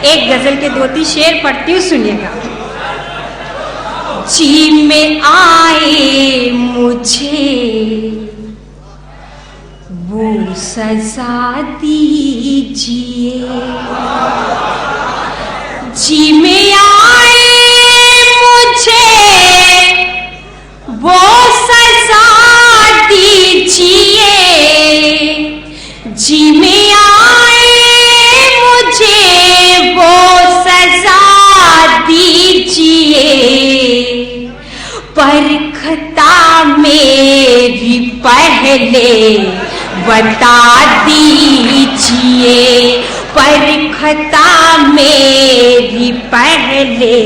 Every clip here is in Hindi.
एक गजल के 2-3 शेर पढ़ती हूँ, सुनिएगा। जी में आए मुझे वो सजा दीजिए, जी में आए मुझे वो सजा दीजिए, जी में आए मुझे वो सजा दीजिए, परखता मेरी पहले बता दीजिए, परखता मेरी पहले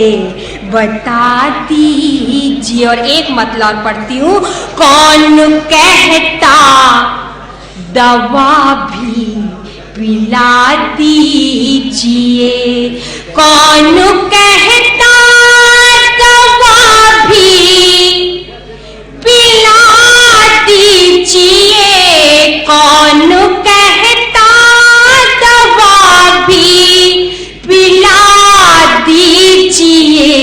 बता दीजिए। और एक मतलब पढ़ती हूँ, कौन कहता दवा भी पिला दीजिए, कौन कहता दवा भी पिला दीजिए, कौन कहता दवा भी पिला दीजिए,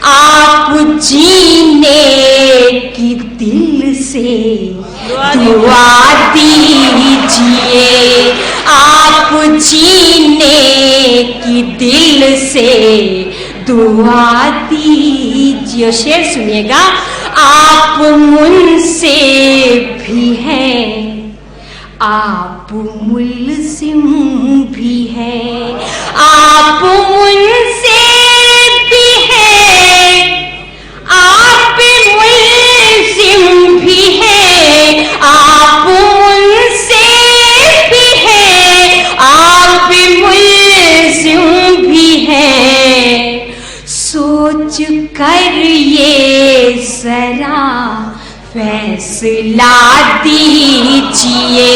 आप जीने की दिल से दुआ दीजिए, आप जीने की दिल से दुआ दीजिए। शेर सुनिएगा, आप मुझसे भी हैं, आप मुल्ज़िम भी हैं, आप मुझसे भी हैं, आप मुल्ज़िम भी हैं, आप मुझसे भी हैं, आप मुल्ज़िम भी हैं, सोच कर ये ज़रा फैसला दीजिए,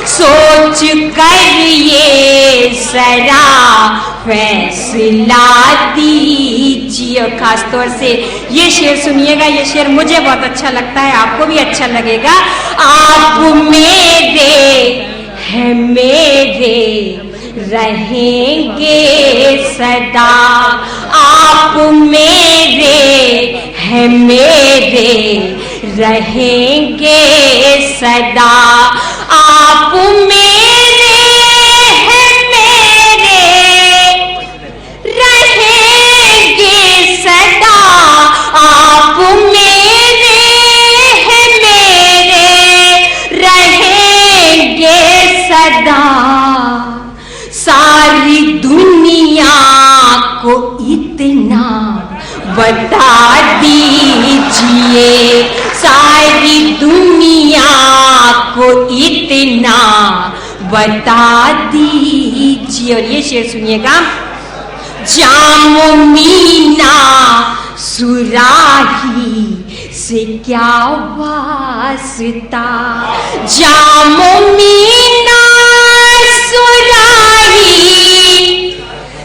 सोच कर ये ज़रा फैसला दीजिए। और खास तौर से ये शेर सुनिएगा, ये शेर मुझे बहुत अच्छा लगता है, आपको भी अच्छा लगेगा। आप मेरे हैं, मेरे रहेंगे सदा, आप मेरे हैं, मेरे रहेंगे सदा, आप मेरे हैं, मेरे रहेंगे सदा, आप मेरे हैं, मेरे रहेंगे सदा, सारी दुनिया को इतना बता दीजिए, सारी दुनिया को इतना बता दीजिए। और ये शेर सुनिएगा, जाम मीना सुराही से क्या वास्ता, जाम मीना सुराही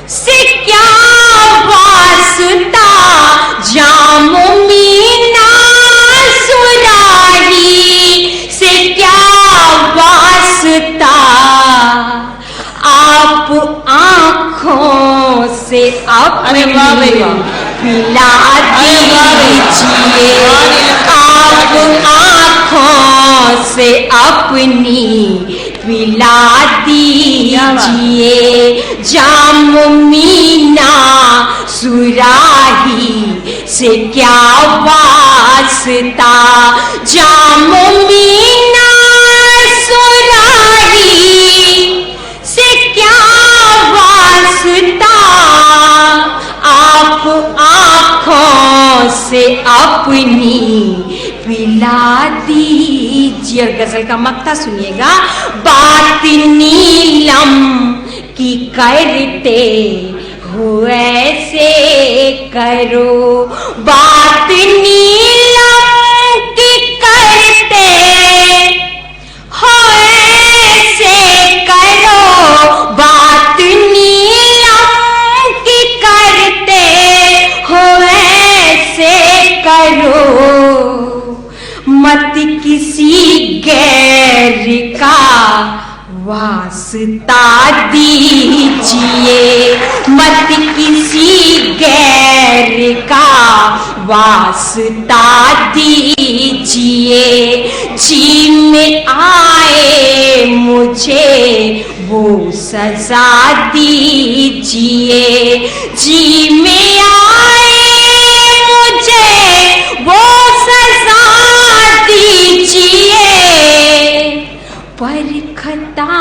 से क्या वास्ता, जाम मीना सुराही से क्या वास्ता, आप आँखों से अपनी पिला दीजिए, आप आँखों से अपनी पिला दीजिए, जाम मीना सुराही से क्या वास्ता, जाम मीना सुराही से क्या वास्ता, आप आँखों से अपनी पिला दीजिए। और गजल का मक्ता सुनिएगा, बात नीलम की करते हो ऐसे करो, बात नीलम की करते हो ऐसे करो, बात नीलम की करते हो ऐसे करो, मत किसी गैर का वास्ता दीजिए, मत किसी गैर का वास्ता दीजिए, जी में आए मुझे वो सजा दीजिए, जी में आए मुझे वो सजा दीजिए। पर खता